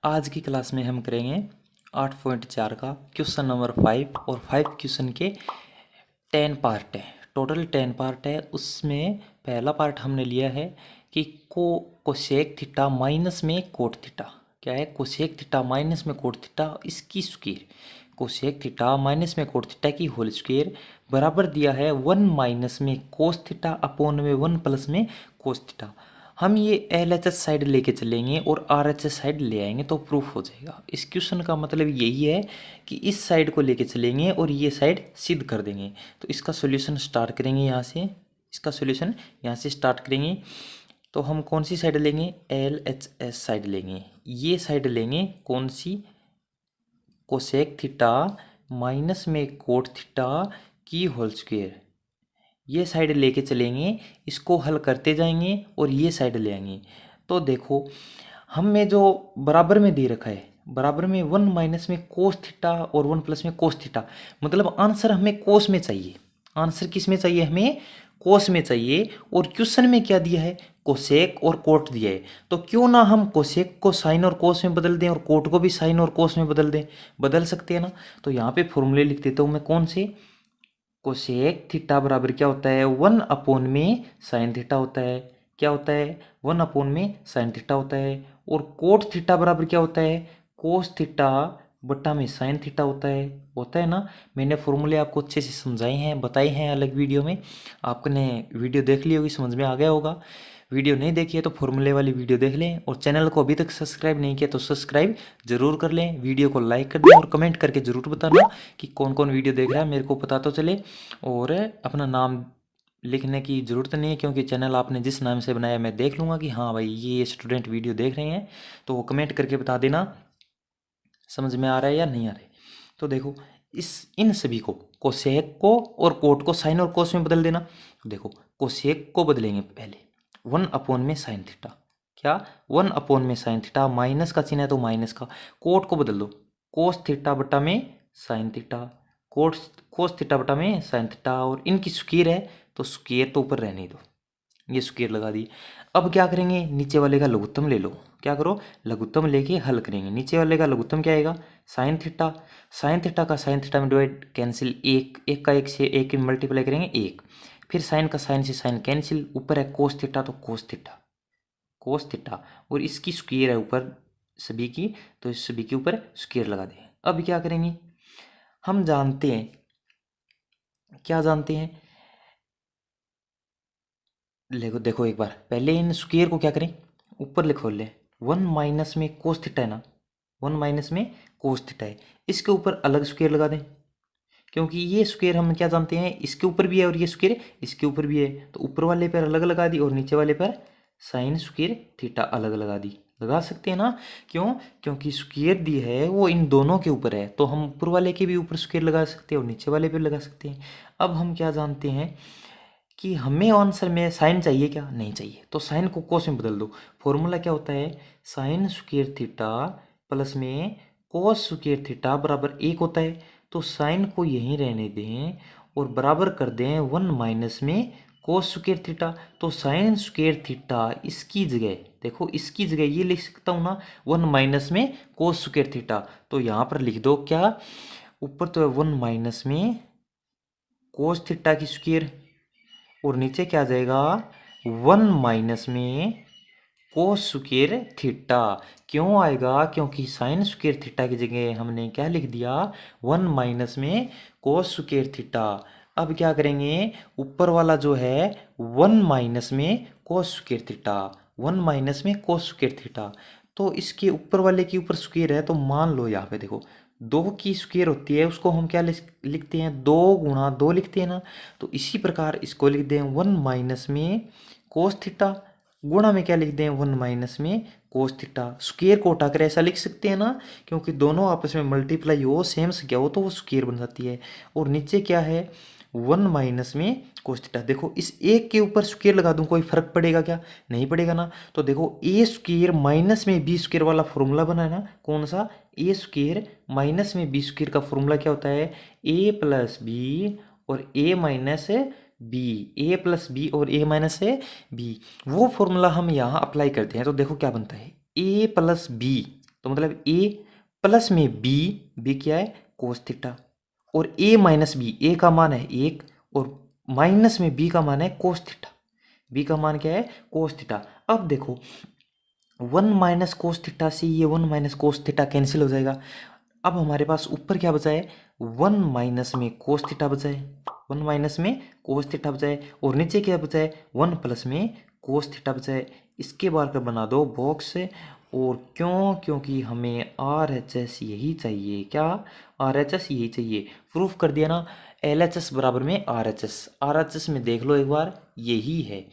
आज की क्लास में हम करेंगे 8.4 का क्वेश्चन नंबर 5 और 5 क्वेश्चन के 10 पार्ट है। टोटल 10 पार्ट है। उसमें पहला पार्ट हमने लिया है कि कोसेक थीटा माइनस में कोट थीटा क्या है। कोसेक थीटा माइनस में कोट थीटा इसकी स्क्वायर, कोसेक थीटा माइनस में कोट थीटा की होल स्क्वायर बराबर दिया है 1 माइनस में कोस थीटा अपॉन में 1 प्लस में कोस थीटा। हम ये एल एच एस साइड लेके चलेंगे और आर एच एस साइड ले आएंगे तो प्रूफ हो जाएगा। इस क्वेश्चन का मतलब यही है कि इस साइड को लेके चलेंगे और ये साइड सिद्ध कर देंगे। तो इसका सॉल्यूशन स्टार्ट करेंगे यहाँ से, इसका सॉल्यूशन यहाँ से स्टार्ट करेंगे। तो हम कौन सी साइड लेंगे, एल एच एस साइड लेंगे। ये साइड लेंगे कौन सी, कोसेक थीटा माइनस में कोट थीटा की होल स्क्वायर। ये साइड लेके चलेंगे, इसको हल करते जाएंगे और ये साइड ले आएंगे। तो देखो हमें जो बराबर में दे रखा है, बराबर में 1 माइनस में कोस थीटा और 1 प्लस में कोस थीटा, मतलब आंसर हमें कोस में चाहिए। आंसर किस में चाहिए, हमें कोस में चाहिए। और क्वेश्चन में क्या दिया है, कोसेक और कोट दिया है। तो क्यों ना हम कोसेक को साइन और कोस में बदल दें और कोट को भी साइन और कोस में बदल दें, बदल सकते हैं ना। तो यहाँ पे फॉर्मूले लिख देता हूँ मैं, कौन से, कोसेक थीटा बराबर क्या होता है 1 अपॉन में साइन थीटा होता है। क्या होता है, 1 अपॉन में साइन थीटा होता है। और कोट थीटा बराबर क्या होता है, कोस थीटा बटा में साइन थीटा होता है ना। मैंने फॉर्मूले आपको अच्छे से समझाए हैं, बताए हैं अलग वीडियो में। आपने वीडियो देख ली होगी, समझ में आ गया होगा। वीडियो नहीं देखी है तो फॉर्मूले वाली वीडियो देख लें। और चैनल को अभी तक सब्सक्राइब नहीं किया तो सब्सक्राइब जरूर कर लें। वीडियो को लाइक कर दें और कमेंट करके ज़रूर बताना कि कौन कौन वीडियो देख रहा है, मेरे को पता तो चले। और अपना नाम लिखने की ज़रूरत नहीं है, क्योंकि चैनल आपने जिस नाम से बनाया मैं देख लूँगा कि हाँ भाई ये स्टूडेंट वीडियो देख रहे हैं। तो वो कमेंट करके बता देना समझ में आ रहा है या नहीं आ रहा है। तो देखो इन सभी को, कोसेक को और कोट को साइन और कोस में बदल देना। देखो कोसेक को बदलेंगे पहले 1 अपॉन में साइन थीटा, क्या 1 अपॉन में साइन थीटा, माइनस का चिन्ह है तो माइनस का। कोट को बदल दो, कोस थीटा बटा में साइन थीटा, कोस थीटा बटा में साइन थीटा। और इनकी स्क्वायर है तो स्क्वायर तो ऊपर रहने दो, ये स्क्वायर लगा दी। अब क्या करेंगे, नीचे वाले का लघुत्तम ले लो। क्या करो, लघुत्तम लेके हल करेंगे। नीचे वाले का लघुत्तम क्या आएगा, साइन थीटा। साइन थीटा का साइन थीटा में डिवाइड कैंसिल, एक का एक से एक मल्टीप्लाई करेंगे एक, फिर साइन का साइन से साइन कैंसिल, ऊपर है कोस थीटा तो कोस थीटा, कोस थीटा। और इसकी स्क्वायर है ऊपर सभी की, तो इस सभी के ऊपर स्क्वायर लगा दें। अब क्या करेंगे, हम जानते हैं, क्या जानते हैं, देखो देखो एक बार पहले इन स्क्वायर को क्या करें, ऊपर लिखो ले 1 माइनस में कोस थीटा है ना, 1 माइनस में कोस थीटा है, इसके ऊपर अलग स्क्वायर लगा दें। क्योंकि ये स्क्वायर हम क्या जानते हैं, इसके ऊपर भी है और ये स्क्वायर इसके ऊपर भी है, तो ऊपर वाले पर अलग लगा दी और नीचे वाले पर साइन स्क्वायर थीटा अलग लगा दी। लगा सकते हैं ना, क्यों, क्योंकि स्क्वायर दी है वो इन दोनों के ऊपर है, तो हम ऊपर वाले के भी ऊपर स्क्वायर लगा सकते हैं और नीचे वाले पे लगा सकते हैं। अब हम क्या जानते हैं कि हमें आंसर में साइन चाहिए, क्या नहीं चाहिए, तो साइन को कोस में बदल दो। फॉर्मूला क्या होता है, साइन स्क्वायर थीटा प्लस में कोस स्क्वायर थीटा बराबर 1 होता है। तो साइन को यहीं रहने दें और बराबर कर दें 1 माइनस में कोस स्क्वायर थीटा। तो साइन स्क्वायर थीटा इसकी जगह, देखो इसकी जगह ये लिख सकता हूँ ना 1 माइनस में कोस स्क्वायर थीटा। तो यहाँ पर लिख दो क्या, ऊपर तो है 1 माइनस में कोस थीटा की स्क्वायर और नीचे क्या आ जाएगा 1 माइनस में कोस स्क्वायर थीटा। क्यों आएगा, क्योंकि साइन स्क्वायर थीटा की जगह हमने क्या लिख दिया 1 माइनस में कोस स्क्वायर थीटा। अब क्या करेंगे, ऊपर वाला जो है 1 माइनस में कोस स्क्वायर थीटा, 1 माइनस में कोस स्क्वायर थीटा। तो इसके ऊपर वाले के ऊपर स्क्वायर है, तो मान लो यहाँ पे देखो 2 की स्क्वायर होती है, उसको हम क्या लिखते हैं 2 गुणा 2 लिखते हैं ना। तो इसी प्रकार इसको लिख दें 1 माइनस में कोस थीटा, गुणा में क्या लिख दें 1 माइनस में कोस थीटा। स्क्वायर को उठाकर ऐसा लिख सकते हैं ना, क्योंकि दोनों आपस में मल्टीप्लाई हो, सेम संख्या हो तो वो स्क्वायर बन जाती है। और नीचे क्या है 1 माइनस में कोस थीटा। देखो इस एक के ऊपर स्क्वायर लगा दूं, कोई फर्क पड़ेगा क्या, नहीं पड़ेगा ना। तो देखो ए स्क्वायर माइनस में बी स्क्वायर वाला फॉर्मूला बना है ना, कौन सा, ए स्क्वायर माइनस में बी स्क्वायर का फॉर्मूला क्या होता है, ए प्लस बी और ए माइनस बी, ए प्लस बी और ए माइनस है बी। वो फॉर्मूला हम यहाँ अप्लाई करते हैं तो देखो क्या बनता है, ए प्लस बी, तो मतलब ए प्लस में बी क्या है कोस थीटा, और ए माइनस बी, ए का मान है 1 और माइनस में बी का मान है कोस थीटा, बी का मान क्या है कोस थीटा। अब देखो 1 माइनस कोस थीटा से ये 1 माइनस कोस थीटा कैंसिल हो जाएगा। अब हमारे पास ऊपर क्या बचा है 1 माइनस में कोस थीटा बचा है, 1 माइनस में कोस थीटा बचा है, और नीचे क्या बचा है 1 प्लस में कोस थीटा बचा है। इसके बार कर बना दो बॉक्स, और क्योंकि हमें RHS यही चाहिए, क्या RHS यही चाहिए, प्रूफ कर दिया ना। LHS बराबर में RHS में देख लो एक बार यही है।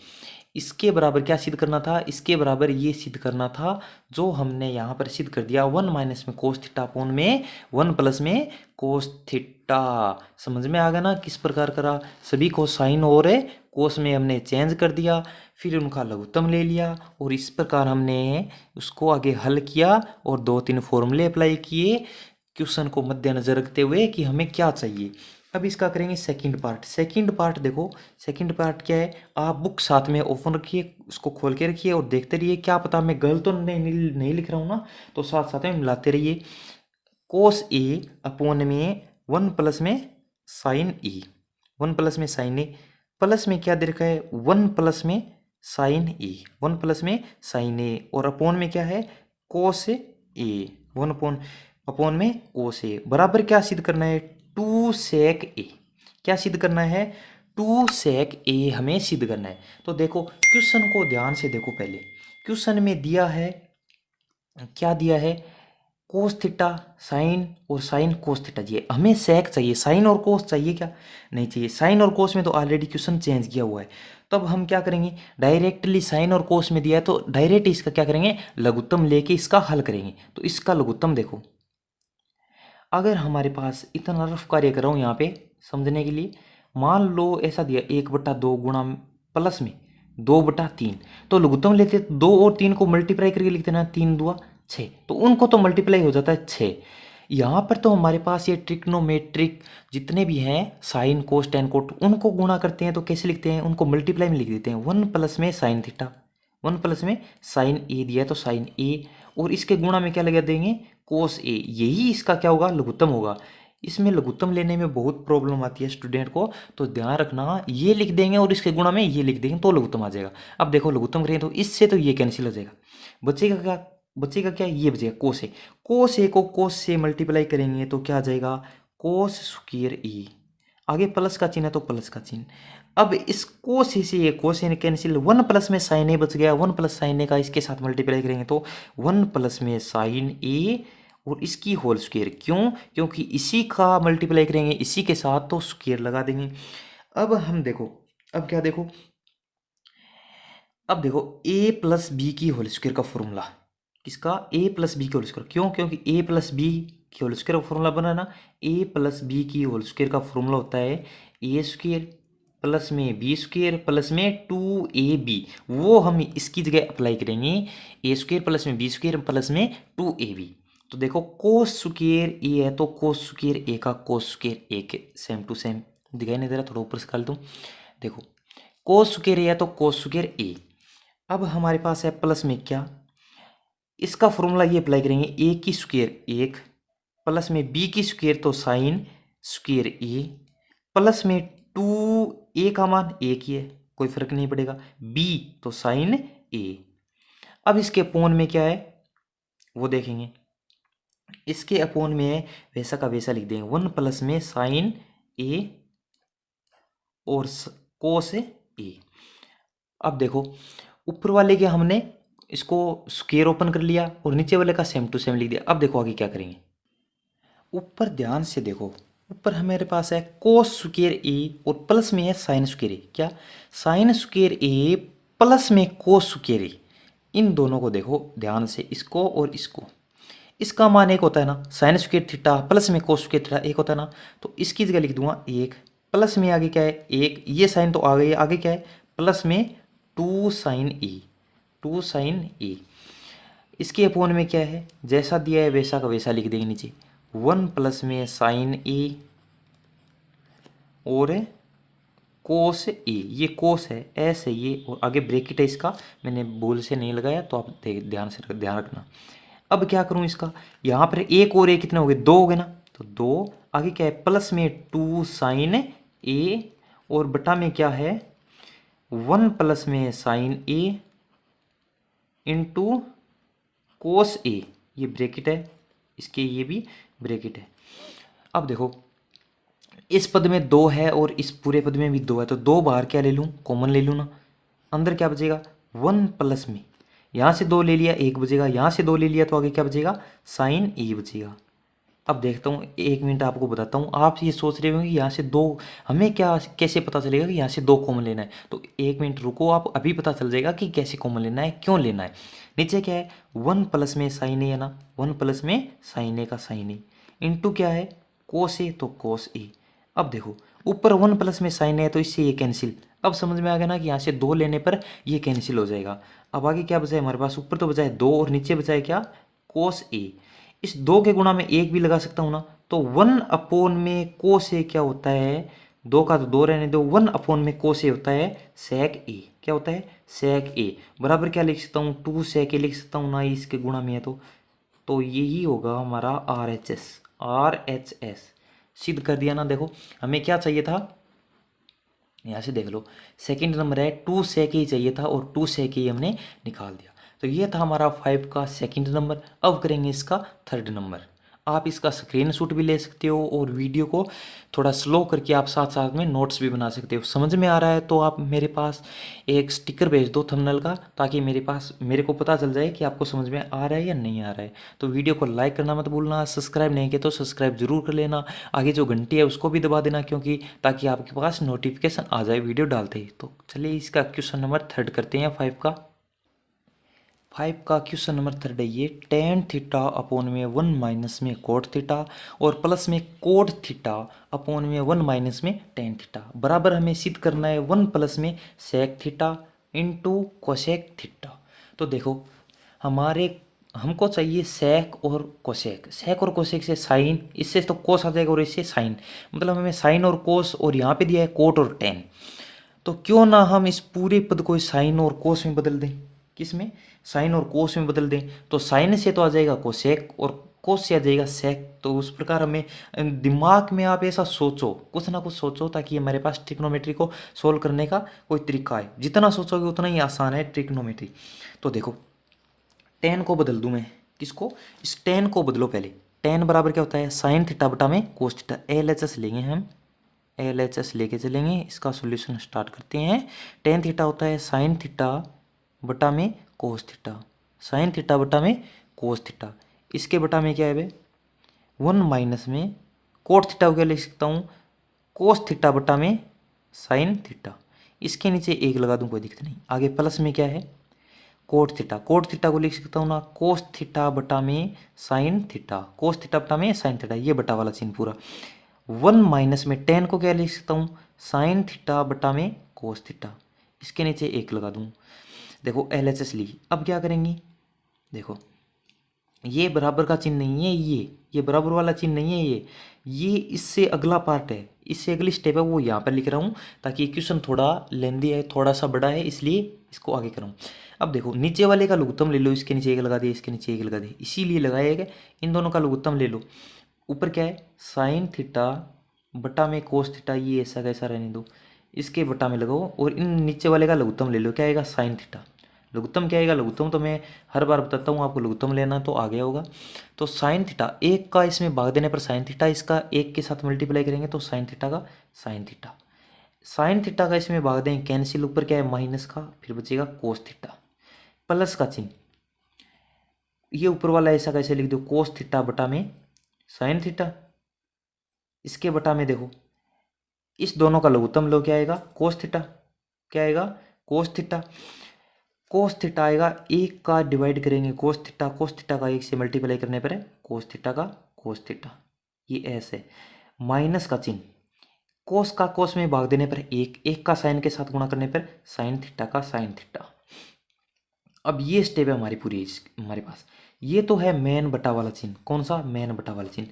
इसके बराबर क्या सिद्ध करना था, इसके बराबर ये सिद्ध करना था जो हमने यहाँ पर सिद्ध कर दिया, 1 माइनस में कोस थीटा अपोन में 1 प्लस में कोस थीटा। समझ में आ गया ना किस प्रकार करा, सभी को साइन और कोस में हमने चेंज कर दिया, फिर उनका लघुत्तम ले लिया, और इस प्रकार हमने उसको आगे हल किया और 2-3 फॉर्मूले अप्लाई किए क्वेश्चन को मद्देनजर रखते हुए कि हमें क्या चाहिए। अब इसका करेंगे सेकंड पार्ट। सेकंड पार्ट देखो, सेकंड पार्ट क्या है, आप बुक साथ में ओपन रखिए, उसको खोल के रखिए और देखते रहिए, क्या पता मैं गलत तो नहीं लिख रहा हूँ ना, तो साथ साथ में मिलाते रहिए। कोस ए अपोन में 1 प्लस में साइन ए, 1 प्लस में साइन ए, प्लस में क्या दे रखा है 1 प्लस में साइन ए, 1 प्लस में साइन ए, और अपोन में क्या है कोस ए, 1 अपोन में कोस ए, बराबर क्या सिद्ध करना है 2 सेक ए। क्या सिद्ध करना है 2 सेक ए हमें सिद्ध करना है। तो देखो क्वेश्चन को ध्यान से देखो, पहले क्वेश्चन में दिया है, क्या दिया है कोस थीटा साइन और साइन कोस थीटा चाहिए, हमें सेक चाहिए, साइन और कोस चाहिए क्या नहीं चाहिए। साइन और कोस में तो ऑलरेडी क्वेश्चन चेंज किया हुआ है, तब हम क्या करेंगे डायरेक्टली साइन और कोस में दिया है तो डायरेक्ट इसका क्या करेंगे लघुत्तम लेके इसका हल करेंगे। तो इसका लघुत्तम देखो, अगर हमारे पास इतना रफ कार्य कर रहा हूँ यहाँ पे समझने के लिए, मान लो ऐसा दिया 1/2 गुणा प्लस में 2/3, तो लघुत्तम लेते 2 और 3 को मल्टीप्लाई करके लिखते ना, 3 2 6, तो उनको तो मल्टीप्लाई हो जाता है 6। यहाँ पर तो हमारे पास ये ट्रिग्नोमेट्रिक जितने भी हैं साइन कोस टेन कोट उनको गुणा करते हैं, तो कैसे लिखते हैं उनको मल्टीप्लाई में लिख देते हैं, 1 प्लस में साइन थीटा, 1 प्लस में साइन ए दिया है तो साइन ए, और इसके गुणा में क्या लगा देंगे कोस ए, यही इसका क्या होगा लघुत्तम होगा। इसमें लघुत्तम लेने में बहुत प्रॉब्लम आती है स्टूडेंट को, तो ध्यान रखना ये लिख देंगे और इसके गुणा में ये लिख देंगे तो लघुत्तम आ जाएगा। अब देखो लघुत्तम करें तो इससे तो ये कैंसिल हो जाएगा, बचेगा क्या ये बचेगा कोस ए, कोस ए को कोस से मल्टीप्लाई करेंगे तो क्या आ जाएगा कोस स्क्वायर ए, आगे प्लस का चिन्ह है तो प्लस का चिन्ह। अब इस कोस ए से ये कोस ए कैंसिल, 1 प्लस में साइन ए बच गया, 1 प्लस साइन ए का इसके साथ मल्टीप्लाई करेंगे तो 1 प्लस में साइन ए और इसकी होल स्क्वायर, क्योंकि इसी का मल्टीप्लाई करेंगे इसी के साथ तो स्क्वायर लगा देंगे। अब हम देखो, अब क्या देखो, अब देखो a प्लस बी की होल स्क्वायर का फॉर्मूला, किसका a प्लस बी की होल स्क्वायर, क्योंकि a प्लस बी की होल स्क्वायर का फॉर्मूला बना ना, a प्लस बी की होल स्क्वायर का फॉर्मूला होता है a स्क्वायर प्लस में बी स्क्वायर प्लस में 2ab, वो हम इसकी जगह अप्लाई करेंगे a स्क्वायर प्लस में बी स्क्वायर प्लस में 2ab। तो देखो कोस स्क्वायर ए है तो कोस स्क्वायर ए का कोस स्क्वायर ए के सेम टू सेम, दिखाई नहीं दे रहा थोड़ा ऊपर से कर दूँ, देखो कोस स्क्वायर ए है तो कोस स्क्वायर ए। अब हमारे पास है प्लस में क्या, इसका फॉर्मूला ये अप्लाई करेंगे ए की स्क्वायर 1 प्लस में बी की स्क्वायर तो साइन स्क्वायर ए प्लस में 2 ए का मान 1 ही है कोई फर्क नहीं पड़ेगा, बी तो साइन ए। अब इसके अपोन में क्या है वो देखेंगे, इसके अपोन में है वैसा का वैसा लिख देंगे, 1 प्लस में साइन ए और कोस ए। अब देखो ऊपर वाले के हमने इसको स्क्वायर ओपन कर लिया और नीचे वाले का सेम टू सेम लिख दिया। अब देखो आगे क्या करेंगे, ऊपर ध्यान से देखो, ऊपर हमारे पास है कोस स्क्वायर ए और प्लस में है साइन स्क्वायर ए, क्या साइन स्क्वायर ए प्लस में कोस स्क्वायर ए, इन दोनों को देखो ध्यान से, इसको और इसको, इसका मान एक होता है ना साइन स्क्वायर थीटा प्लस में कोस स्क्वायर थीटा एक होता है ना, तो इसकी जगह लिख दूंगा 1 प्लस में आगे क्या है 1, ये साइन तो आ गई, आगे क्या है प्लस में 2 साइन ए, 2 साइन ए। इसके अपोन में क्या है जैसा दिया है वैसा का वैसा लिख देंगे नीचे, 1 प्लस में साइन ए और कोस ए, ये कोस है ऐसे ये, और आगे ब्रैकेट है इसका, मैंने भूल से नहीं लगाया तो आप ध्यान रखना। अब क्या करूं इसका, यहाँ पर एक और ए कितने हो गए, 2 हो गए ना, तो 2 आगे क्या है प्लस में 2 साइन ए और बटा में क्या है 1 प्लस में साइन ए इंटू कोस ए, ये ब्रैकेट है, इसके ये भी ब्रैकेट है। अब देखो इस पद में 2 है और इस पूरे पद में भी 2 है, तो 2 बाहर क्या ले लूँ, कॉमन ले लूँ ना, अंदर क्या बचेगा 1 प्लस में, यहाँ से 2 ले लिया 1 बचेगा, यहाँ से 2 ले लिया तो आगे क्या बचेगा साइन ए बचेगा। अब देखता हूँ 1 मिनट आपको बताता हूँ, आप ये सोच रहे होंगे यहाँ से 2 हमें क्या कैसे पता चलेगा कि यहाँ से 2 कॉमन लेना है, तो 1 मिनट रुको, आप अभी पता चल जाएगा कि कैसे कॉमन लेना है, क्यों लेना है। नीचे क्या है 1 प्लस में साइन ए है ना, 1 प्लस में साइन ए का साइन ए इंटू क्या है कोस ए, तो कोस ए। अब देखो ऊपर 1 प्लस में साइन है तो इससे ये कैंसिल, अब समझ में आ गया ना कि यहाँ से 2 लेने पर ये कैंसिल हो जाएगा। अब आगे क्या बचा है हमारे पास, ऊपर तो बचा है 2 और नीचे बचा है क्या कोस ए। इस 2 के गुणा में 1 भी लगा सकता हूँ ना, तो 1 अपॉन में कोस ए क्या होता है, 2 का तो 2 रहने दो, 1 अपॉन में कोस ए होता है सेक ए, क्या होता है सेक ए, बराबर क्या लिख सकता हूँ 2 सेक ए लिख सकता हूँ ना, इसके गुणा में है तो यही होगा हमारा आर एच एस। सिद्ध कर दिया ना। देखो हमें क्या चाहिए था, यहाँ से देख लो सेकंड नंबर है 2 सेक ही चाहिए था और 2 सेक ही हमने निकाल दिया, तो ये था हमारा 5 का सेकंड नंबर। अब करेंगे इसका थर्ड नंबर। आप इसका स्क्रीनशॉट भी ले सकते हो और वीडियो को थोड़ा स्लो करके आप साथ साथ में नोट्स भी बना सकते हो। समझ में आ रहा है तो आप मेरे पास एक स्टिकर भेज दो थंबनेल का, ताकि मेरे को पता चल जाए कि आपको समझ में आ रहा है या नहीं आ रहा है। तो वीडियो को लाइक करना मत भूलना, सब्सक्राइब नहीं किया तो सब्सक्राइब जरूर कर लेना, आगे जो घंटी है उसको भी दबा देना, क्योंकि ताकि आपके पास नोटिफिकेशन आ जाए वीडियो डालते ही। तो चलिए इसका क्वेश्चन नंबर थर्ड करते हैं 5 का क्वेश्चन नंबर थर्ड है ये, टेन थीटा अपॉन में 1 माइनस में कोट थीटा और प्लस में कोट थीटा अपॉन में 1 माइनस में टेन थीटा बराबर हमें सिद्ध करना है 1 प्लस में sec theta into cosec theta. तो देखो हमको चाहिए सेक और कोसेक से साइन, इससे तो कोस आ जाएगा और इससे साइन, मतलब हमें साइन और कोस, और यहाँ पे दिया है कोट और टेन, तो क्यों ना हम इस पूरे पद को साइन और कोस में बदल दें, किस में साइन और कोस में बदल दें, तो साइन से तो आ जाएगा कोसेक और कोस से आ जाएगा सेक। तो उस प्रकार हमें दिमाग में आप ऐसा सोचो, कुछ ना कुछ सोचो, ताकि हमारे पास ट्रिग्नोमेट्री को सोल्व करने का कोई तरीका है। जितना सोचोगे उतना ही आसान है ट्रिग्नोमेट्री। तो देखो टेन को बदल दूं मैं, किसको, इस टेन को बदलो पहले। टेन बराबर क्या होता है साइन थीटा बटा में कोस थीटा, LHS लेंगे हम, LHS लेके चलेंगे। इसका सॉल्यूशन स्टार्ट करते हैं। टेन थीटा होता है साइन थीटा बटा में कोस थीटा, साइन थीटा बटा में कोस थीटा, इसके बटा में क्या है भाई 1 माइनस में कोट थीटा को क्या लिख सकता हूँ कोस थीटा बटा में साइन थीटा, इसके नीचे 1 लगा दूँ कोई दिक्कत नहीं। आगे प्लस में क्या है कोट थीटा को लिख सकता हूँ ना कोस थीटा बटा में साइन थीटा, कोस थीटा बटा में साइन थीटा, ये बटा वाला चिन्ह पूरा। 1 माइनस में टेन को क्या लिख सकता हूँ साइन थीटा बटा में कोस थीटा, इसके नीचे 1 लगा दूँ। देखो LHS ली। अब क्या करेंगे, देखो ये बराबर का चिन्ह नहीं है, ये बराबर वाला चिन्ह नहीं है, ये इससे अगला पार्ट है, इससे अगली स्टेप है, वो यहाँ पर लिख रहा हूँ ताकि क्वेश्चन थोड़ा लेंदी है, थोड़ा सा बड़ा है, इसलिए इसको आगे कराऊँ। अब देखो नीचे वाले का लघुत्तम ले लो, इसके नीचे 1 लगा दिया, इसके नीचे 1 लगा दिया, इसीलिए लगाया इन दोनों का लघुत्तम ले लो। ऊपर क्या है साइन थीटा बटा में कोस थीटा, ये ऐसा कैसा रहने दो, इसके बटा में लगाओ, और इन नीचे वाले का लघुत्तम ले लो, क्या आएगा साइन थीटा। लघुत्तम क्या आएगा, लघुत्तम तो मैं हर बार बताता हूँ आपको, लघुत्तम लेना तो आ गया होगा। तो साइन थीटा 1 का इसमें भाग देने पर साइन थीटा, इसका 1 के साथ मल्टीप्लाई करेंगे तो साइन थीटा का साइन थीटा, साइन थीटा का इसमें भाग दें कैंसिल, ऊपर क्या है माइनस का, फिर बचेगा कोस थीटा, प्लस का चिन्ह, ये ऊपर वाला ऐसा कैसे लिख दो कोस थीटा बटा में साइन थीटा, इसके बटा में देखो इस दोनों का लघुत्तम लो, क्या आएगा कोस थीटा, क्या आएगा कोस थीटा, कोस थीटा आएगा 1 का डिवाइड करेंगे कोस थीटा का 1 से मल्टीप्लाई करने पर है कोस थीटा का कोस थीटा, ये ऐसे माइनस का चिन्ह, कोस का कोस में भाग देने पर 1 का साइन के साथ गुणा करने पर साइन थीटा का साइन थीटा। अब ये स्टेप है हमारी पूरी हमारे पास, ये तो है मेन बटा वाला चिन्ह, कौन सा मेन बटा वाला चिन्ह।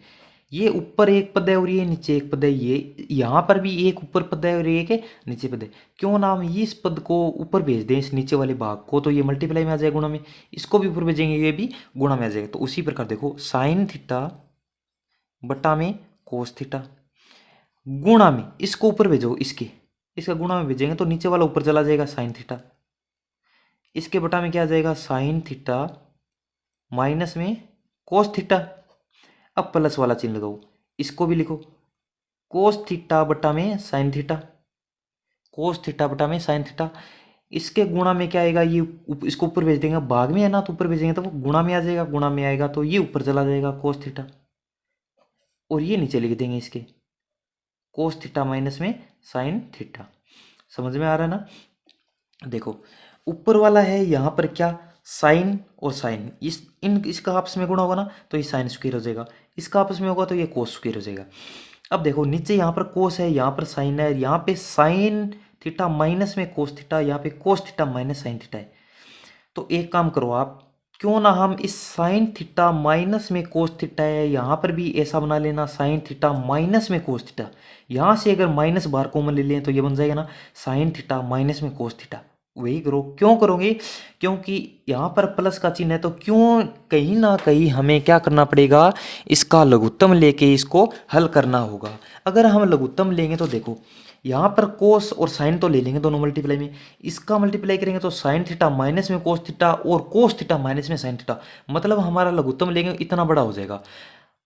ये ऊपर एक पद है और ये नीचे एक पद है, ये यहाँ पर भी एक ऊपर पद है और एक नीचे पद है। क्यों ना हम इस पद को ऊपर भेज दें, इस नीचे वाले भाग को, तो ये मल्टीप्लाई में आ जाएगा, गुणा में। इसको भी ऊपर भेजेंगे, ये भी गुणा में आ जाएगा। तो उसी प्रकार देखो साइन थीटा बटा में कोस थीटा, गुणा में इसको ऊपर भेजो, इसका गुणा में भेजेंगे तो नीचे वाला ऊपर चला जाएगा साइन थीटा, इसके बटा में क्या आ जाएगा साइन थीटा माइनस में कोस थीटा। अब प्लस वाला चिन्ह लगाओ, इसको भी लिखो कोस थीटा बटा में साइन थीटा, कोस थीटा बटा में साइन थीटा। इसके गुणा में क्या आएगा, ये इसको ऊपर भेज देंगे, भाग में है ना तो ऊपर भेजेंगे तो वो गुणा में आ जाएगा, गुणा में आएगा तो ये ऊपर चला जाएगा कोस थीटा, और ये नीचे लिख देंगे इसके कोस थीटा माइनस में साइन थीटा। समझ में आ रहा है ना। देखो ऊपर वाला है यहाँ पर क्या, साइन और साइन, इसका आपस में गुणा होगा ना तो ये साइन स्क्वायर हो जाएगा, इसका आपस में होगा तो ये कोस स्क्वायर हो जाएगा। अब देखो नीचे यहाँ पर कोस है, यहाँ पर साइन है, यहाँ पे साइन थीटा माइनस में कोस थीटा, यहाँ पे cos theta minus sine theta है। तो एक काम करो आप, क्यों ना हम इस साइन थीटा माइनस में कोस थीटा है, यहाँ पर भी ऐसा बना लेना साइन थीटा माइनस में कोस थीटा। यहाँ से अगर माइनस बाहर कॉमन ले लें तो ये बन जाएगा ना साइन थीटा माइनस में कोस थीटा। वही करो, क्यों करोगे, क्योंकि यहाँ पर प्लस का चिन्ह है, तो क्यों कहीं ना कहीं हमें क्या करना पड़ेगा, इसका लघुत्तम लेके इसको हल करना होगा। अगर हम लघुत्तम लेंगे तो देखो यहाँ पर कोस और साइन तो ले लेंगे दोनों मल्टीप्लाई में, इसका मल्टीप्लाई करेंगे तो साइन थीटा माइनस में कोस थीटा और कोस थीटा माइनस में साइन थीटा, मतलब हमारा लघुत्तम लेंगे इतना बड़ा हो जाएगा।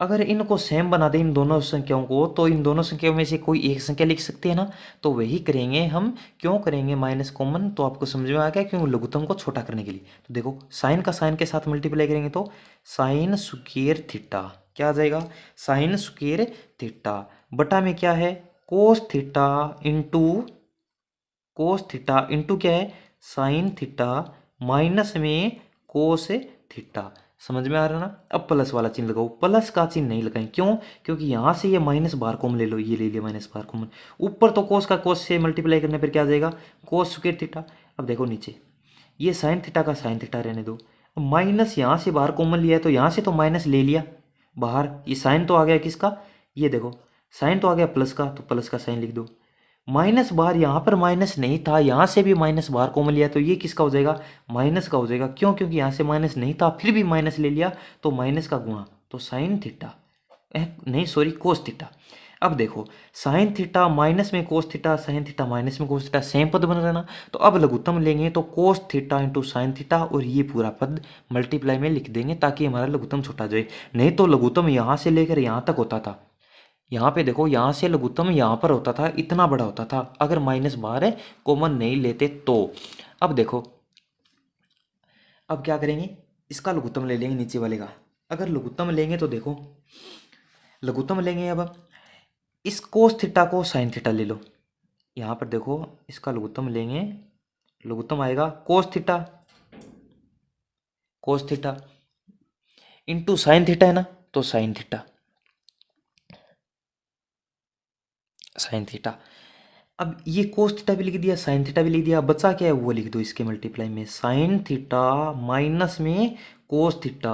अगर इनको सेम बना दें इन दोनों संख्याओं को, तो इन दोनों संख्याओं में से कोई एक संख्या लिख सकते हैं ना, तो वही करेंगे हम। क्यों करेंगे माइनस कॉमन, तो आपको समझ में आ गया, क्यों लघुत्तम को छोटा करने के लिए। तो देखो साइन का साइन के साथ मल्टीप्लाई करेंगे तो साइन स्क्वायर थीटा क्या आ जाएगा, साइन स्क्वायर थीटा बटा में क्या है कोस थीटा इंटू क्या है साइन थीटा माइनस में कोस थीटा। समझ में आ रहा ना। अब प्लस वाला चिन्ह लगाओ, प्लस का चिन्ह नहीं लगाएं, क्यों, क्योंकि यहाँ से ये माइनस बाहर कॉमन ले लो, ये ले लिया माइनस बाहर कॉमन, ऊपर तो कोस का कोस से मल्टीप्लाई करने पर क्या आ जाएगा कोस स्क्वायर थीटा। अब देखो नीचे ये साइन थीटा का साइन थीटा रहने दो, माइनस यहाँ से बाहर कॉमन लिया है तो यहाँ से तो माइनस ले लिया बाहर, ये साइन तो आ गया किसका, ये देखो साइन तो आ गया प्लस का, तो प्लस का साइन लिख दो। माइनस बाहर, यहाँ पर माइनस नहीं था, यहाँ से भी माइनस बाहर कॉमन लिया तो ये किसका हो जाएगा माइनस का हो जाएगा। क्यों, क्योंकि यहाँ से माइनस नहीं था फिर भी माइनस ले लिया तो माइनस का गुणा, तो साइन थीटा नहीं सॉरी कोस थीटा। अब देखो साइन थीटा माइनस में cos theta, sign theta minus में कोस थीटा, सेम पद बन रहा ना। तो अब लघुत्तम लेंगे तो cos theta into sine theta और ये पूरा पद मल्टीप्लाई में लिख देंगे ताकि हमारा लघुत्तम छोटा जाए। नहीं तो लघुत्तम यहाँ से लेकर यहाँ तक होता था, यहाँ पे देखो यहाँ से लघुत्तम यहाँ पर होता था, इतना बड़ा होता था अगर माइनस बाहर है कॉमन नहीं लेते तो। अब देखो अब क्या करेंगे, इसका लघुत्तम ले लेंगे नीचे वाले का। अगर लघुत्तम लेंगे तो देखो लघुत्तम लेंगे, अब इस कोस थीटा को साइन थीटा ले लो, यहाँ पर देखो इसका लघुत्तम लेंगे, लघुत्तम आएगा cos theta into sine theta है ना, तो साइन थीटा। अब ये कोस थीटा भी लिख दिया, साइन थीटा भी लिख दिया, बचा क्या है वो लिख दो इसके मल्टीप्लाई में, साइन थीटा माइनस में कोस थीटा।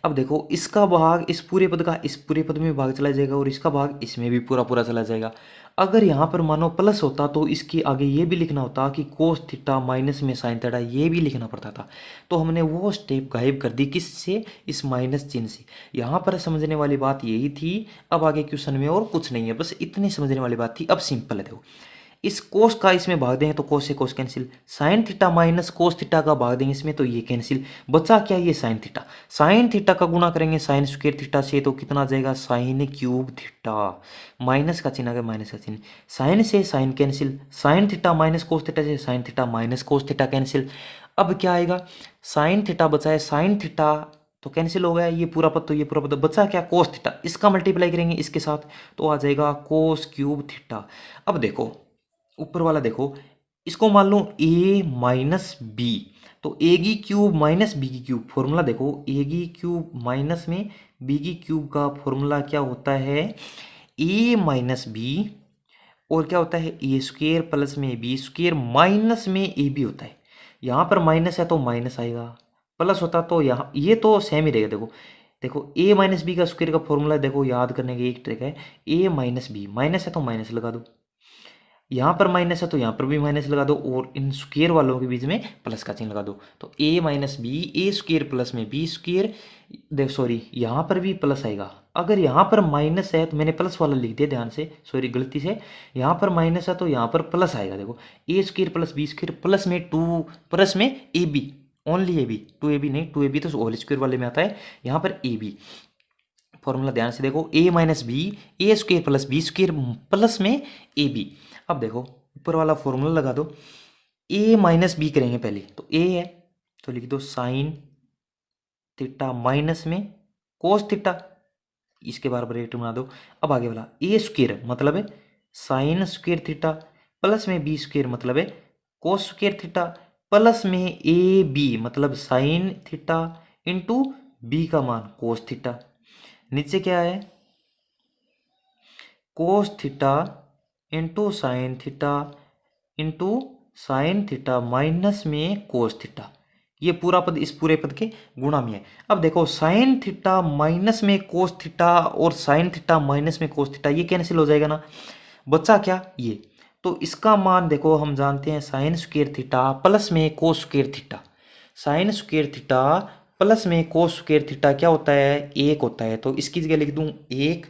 अब देखो इसका भाग इस पूरे पद का इस पूरे पद में भाग चला जाएगा और इसका भाग इसमें भी पूरा पूरा चला जाएगा। अगर यहाँ पर मानो प्लस होता तो इसके आगे ये भी लिखना होता कि कोस थीटा माइनस में साइन थीटा, ये भी लिखना पड़ता था। तो हमने वो स्टेप गायब कर दी, किससे, इस माइनस चिन्ह से। यहाँ पर समझने वाली बात यही थी। अब आगे क्वेश्चन में और कुछ नहीं है, बस इतनी समझने वाली बात थी। अब सिंपल है, देखो इस कोस का इसमें भाग देंगे तो कोस से cos cancel, sine theta minus cos theta का भाग देंगे इसमें तो ये कैंसिल, बचा क्या ये साइन थीटा का गुणा करेंगे साइन स्क्वायर थीटा से तो कितना आ जाएगा साइन क्यूब थीटा, माइनस का चिन्ह आ गया माइनस का चिन्ह, साइन से sine cancel, sine theta minus cos theta से sine theta minus cos theta cancel. अब क्या आएगा साइन थीटा बचा है, साइन थीटा तो कैंसिल हो गया, ये पूरा पद तो ये पूरा पद, बचा क्या कोस थीटा, इसका मल्टीप्लाई करेंगे इसके साथ तो आ जाएगा कोस क्यूब थीटा। अब देखो ऊपर वाला देखो, इसको मान लो a माइनस बी, तो ए की क्यूब माइनस बी की क्यूब, फॉर्मूला देखो ए की क्यूब माइनस में बी की क्यूब का फॉर्मूला क्या होता है a माइनस बी, और क्या होता है ए स्क्वेयर प्लस में बी स्क्वेयर माइनस में ए बी होता है। यहाँ पर माइनस है तो माइनस आएगा, प्लस होता तो यहाँ ये तो सेम ही रहेगा। देखो देखो ए माइनस बी का स्क्वायर का फॉर्मूला देखो, याद करने की एक ट्रिक है, ए माइनस बी, माइनस है तो माइनस लगा दो, यहाँ पर माइनस है तो यहाँ पर भी माइनस लगा दो, और इन स्क्वायर वालों के बीच में प्लस का चिन्ह लगा दो। तो ए minus B, A square plus में बी स्क्वायर, देख सॉरी यहाँ पर भी प्लस आएगा। अगर यहाँ पर माइनस है तो मैंने प्लस वाला लिख दिया ध्यान से, सॉरी गलती से, यहाँ पर माइनस है तो यहाँ पर प्लस आएगा। देखो A square plus B square plus में टू, प्लस में A B, only A B, two A B नहीं, टू ए बी तो होल स्क्वायर वाले में आता है, यहाँ पर ए बी। फॉर्मूला ध्यान से देखो, A minus B, A square plus B square plus में ए बी। अब देखो ऊपर वाला फॉर्मूला लगा दो, ए माइनस बी करेंगे पहले, तो ए है तो लिख दो साइन थीटा माइनस में कोस थीटा, इसके बार ब्रैकेट बना दो। अब आगे वाला ए स्क्वायर मतलब है साइन स्क्वायर थीटा, प्लस में बी स्क्वायर मतलब है कोस स्क्वायर थीटा, प्लस में ए बी मतलब साइन थीटा इंटू बी का मान कोस थीटा। नीचे क्या है, cos theta into sine theta into sine theta minus में कोस थीटा, ये पूरा पद इस पूरे पद के गुणा में है। अब देखो साइन थीटा माइनस में कोस थीटा और साइन थीटा माइनस में कोस थीटा, ये कैंसिल हो जाएगा ना, बचा क्या ये, तो इसका मान देखो हम जानते हैं साइन स्क्वायर थीटा प्लस में cos square theta, sine square theta plus में कोस स्क्वायर थीटा क्या होता है, एक होता है। तो इसकी जगह लिख दूं एक,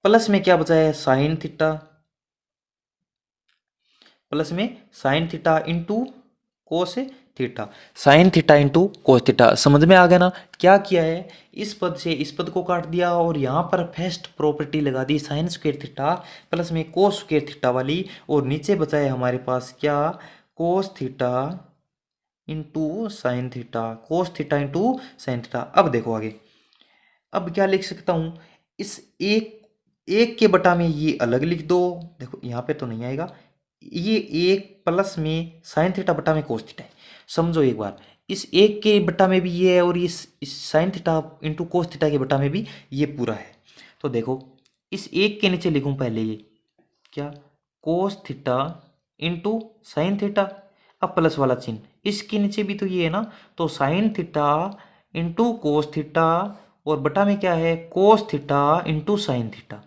प्लस में क्या बचा है साइन थीटा, प्लस में sine theta into cos theta, sine theta into cos theta. समझ में आ गया ना, क्या किया है, इस पद से इस पद को काट दिया और यहाँ पर फर्स्ट प्रॉपर्टी लगा the sine square theta plus में कोस स्क्वायर थीटा वाली, और नीचे बचा है हमारे पास क्या, cos theta into sine theta, cos theta into sine theta. अब देखो आगे, अब क्या लिख सकता हूँ, इस एक एक के बटा में ये अलग लिख दो, देखो यहाँ पे तो नहीं आएगा, ये एक प्लस में साइन थीटा बटा में कोस थीटा है। समझो एक बार, इस एक के बटा में भी ये है और इस sine theta into cos theta के बटा में भी ये पूरा है। तो देखो इस एक के नीचे लिखूं पहले ये क्या, cos theta into sine theta, अब प्लस वाला चिन्ह, इसके नीचे भी तो ये है ना, तो sine theta into cos theta और बटा में क्या है cos theta into sine theta.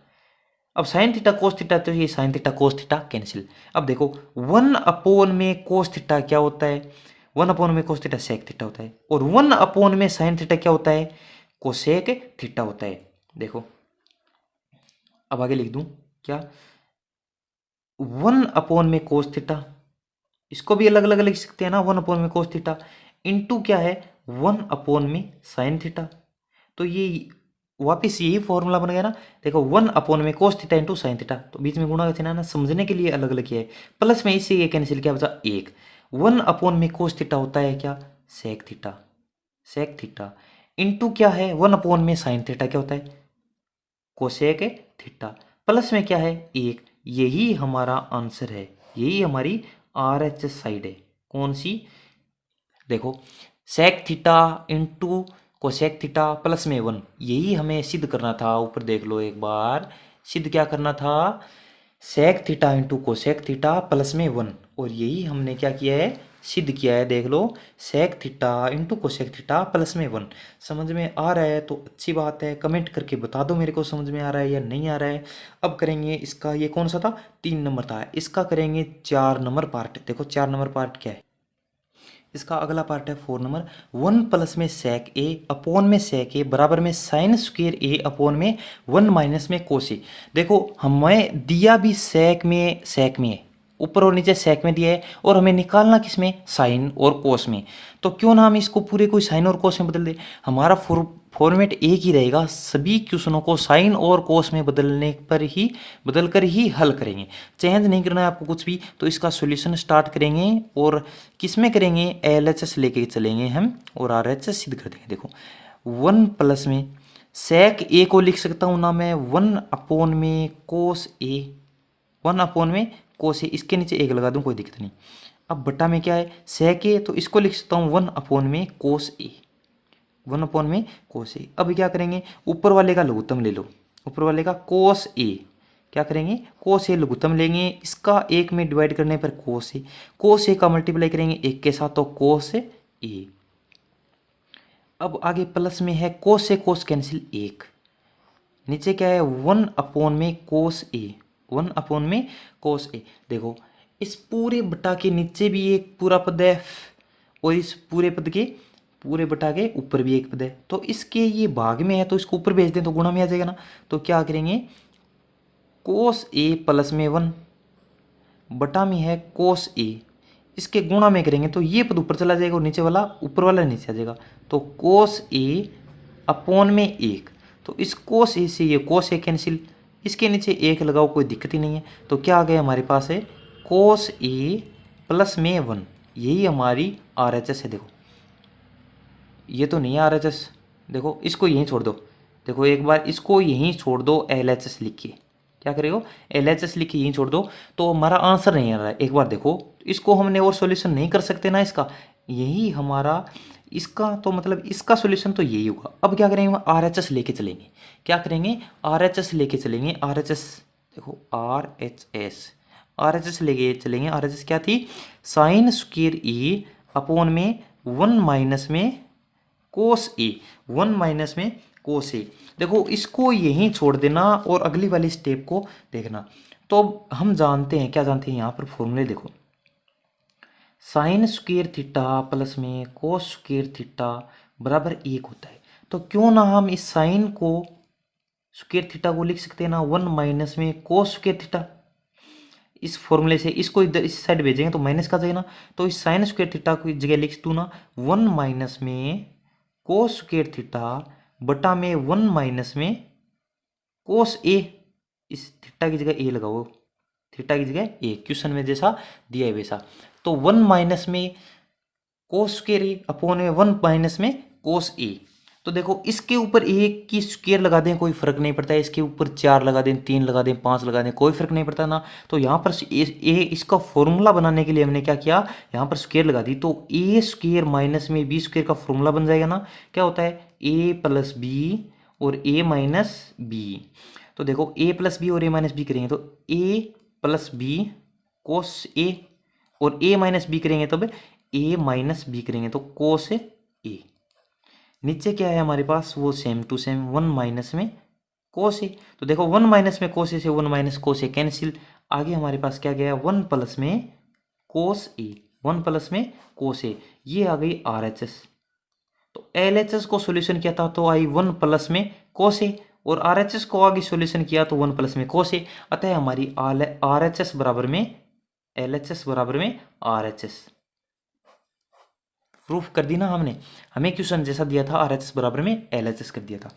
अब साइन थीटा कोस थीटा, तो ये sine theta cos theta cancel. अब देखो 1 में कोस थीटा क्या होता है, 1 में कोस थीटा सेक थीटा होता है, और 1 में साइन थीटा क्या होता है, कोसेक थीटा होता है। देखो अब आगे लिख दूं क्या, 1 में कोस थीटा, इसको भी अलग अलग लिख सकते हैं ना, 1 में कोस थीटा इंटू क्या है 1 में साइन थीटा। तो ये वापिस यही फॉर्मूला बन गया ना, देखो 1 में cos theta into sine theta, तो बीच में गुणा का चिन्ह ना, समझने के लिए अलग अलग किया है। प्लस में इससे ये कैंसिल क्या बचा एक, 1 में कोस थीटा होता है क्या sec theta, sec theta into क्या है 1 में साइन थीटा क्या होता है कोसेक थीटा, प्लस में क्या है एक। यही हमारा आंसर है, यही हमारी RHS साइड है। कौन सी, देखो sec theta into cosec theta plus में 1, यही हमें सिद्ध करना था। ऊपर देख लो एक बार, सिद्ध क्या करना था, sec theta into cosec theta plus में 1, और यही हमने क्या किया है सिद्ध किया है। देख लो sec theta into cosec theta plus में 1। समझ में आ रहा है तो अच्छी बात है, कमेंट करके बता दो मेरे को समझ में आ रहा है या नहीं आ रहा है। अब करेंगे इसका, ये कौन सा था 3 नंबर था, इसका करेंगे 4 नंबर पार्ट। देखो 4 नंबर पार्ट क्या है, इसका अगला पार्ट है 4 नंबर, 1 प्लस में सेक ए अपोन में सेक ए बराबर में साइन स्क्वायर ए अपोन में 1 माइनस में कोस ए। देखो हमें दिया भी सेक में है, ऊपर और नीचे सेक में दिया है, और हमें निकालना किस में साइन और कोस में। तो क्यों ना हम इसको पूरे को साइन और कोस में बदल दे, हमारा फॉर्मेट एक ही रहेगा, सभी क्वेश्चनों को साइन और कोस में बदल कर ही हल करेंगे। चेंज नहीं करना है आपको कुछ भी। तो इसका सॉल्यूशन स्टार्ट करेंगे और किस में करेंगे, LHS लेके चलेंगे हम और RHS सिद्ध कर देंगे। देखो 1 प्लस में सेक ए को लिख सकता हूँ ना मैं 1 में कोस ए, 1 में कोस ए, इसके नीचे एक लगा दूँ कोई दिक्कत नहीं। अब बटा में क्या है सेक ए, तो इसको लिख सकता हूँ 1 में कोस ए, 1 में कोस ए। अब क्या करेंगे, ऊपर वाले का लघुत्तम ले लो, ऊपर वाले का कोस ए, क्या करेंगे कोस ए लघुत्तम लेंगे, इसका 1 में डिवाइड करने पर कोस ए का मल्टीप्लाई करेंगे 1 के साथ, तो कोस ए। अब आगे प्लस में है कोस से कोस कैंसिल 1, नीचे क्या है 1 में कोस ए, 1 में कोस ए। देखो इस पूरे बटा के नीचे भी एक पूरा पद है और इस पूरे पद के पूरे बटा के ऊपर भी एक पद है, तो इसके ये भाग में है तो इसको ऊपर भेज दें तो गुणा में आ जाएगा ना। तो क्या करेंगे कोस ए प्लस में 1 बटा में है कोस ए, इसके गुणा में करेंगे तो ये पद ऊपर चला जाएगा और नीचे वाला ऊपर वाला नीचे आ जाएगा। तो कोस ए अपॉन में 1, तो इस कोस ए से ये कोस ए कैंसिल, इसके नीचे 1 लगाओ कोई दिक्कत ही नहीं है। तो क्या आ गया हमारे पास है कोस ए प्लस में 1, यही हमारी आर एच एस है। देखो ये तो नहीं है आर एच एस, देखो इसको यहीं छोड़ दो, देखो एक बार इसको यहीं छोड़ दो, एल एच एस लिख के क्या करेगा एल एच एस लिख के यहीं छोड़ दो, तो हमारा आंसर नहीं आ रहा है। एक बार देखो इसको हमने और सॉल्यूशन नहीं कर सकते ना इसका, यही हमारा इसका तो मतलब इसका सॉल्यूशन तो यही होगा। अब क्या करेंगे आर एच एस लेके चलेंगे, क्या करेंगे आर एच एस लेके चलेंगे। आर एच एस देखो आर एच एस लेके चलेंगे। आर एच एस क्या थी साइन स्क्वायर ई अपॉन में 1 माइनस में कोस ए, 1 माइनस में कोस ए। देखो इसको यहीं छोड़ देना और अगली वाली स्टेप को देखना। तो हम जानते हैं क्या जानते हैं यहाँ पर फॉर्मूले देखो, साइन स्क्वायर थीटा प्लस में कोस स्क्वायर थीटा बराबर 1 होता है। तो क्यों ना हम इस साइन को स्क्वायर थीटा को लिख सकते हैं ना 1 माइनस में कोस स्क्वायर थीटा, इस फॉर्मूले से इसको इधर इस साइड भेजेंगे तो माइनस का जाएगा ना। तो इस साइन स्क्वायर थीटा की जगह लिख दूँ ना 1 माइनस में कोस स्क्वायर थीटा बटा में 1 माइनस में कोस ए, इस थीटा की जगह ए लगाओ, थीटा की जगह ए, क्वेश्चन में जैसा दिया है वैसा। तो 1 माइनस में कोस स्क्वायर ए अपॉन में 1 माइनस में कोस ए। तो देखो इसके ऊपर ए की स्क्वायर लगा दें कोई फर्क नहीं पड़ता है, इसके ऊपर 4 लगा दें, 3 लगा दें, 5 लगा दें, कोई फर्क नहीं पड़ता ना। तो यहाँ पर इसका फॉर्मूला बनाने के लिए हमने क्या किया यहाँ पर स्क्वायर लगा दी, तो ए स्क्वायर माइनस में बी स्क्वायर का फॉर्मूला बन जाएगा ना। क्या होता है ए प्लस बी और ए माइनस बी। तो देखो ए प्लस बी और ए माइनस बी करेंगे तो ए प्लस बी कोस ए और ए माइनस बी करेंगे तब ए माइनस बी करेंगे तो कोस ए। नीचे क्या है हमारे पास वो सेम टू सेम 1 माइनस में कोस ए। तो देखो 1 माइनस में कोस ए से 1 माइनस कोस ए कैंसिल, आगे हमारे पास क्या गया 1 प्लस में कोस ए, 1 प्लस में कोस ए, ये आ गई आर एच एस। तो एल एच एस को सोल्यूशन किया था तो आई 1 प्लस में कोस ए और आर एच एस को आगे सोल्यूशन किया तो 1 प्लस में कोस ए। अतः हमारी आर एच एस बराबर में एल एच एस बराबर में आर एच एस। प्रूफ कर दी ना हमने, हमें क्वेश्चन जैसा दिया था आर एच एस बराबर में एल एच एस कर दिया था।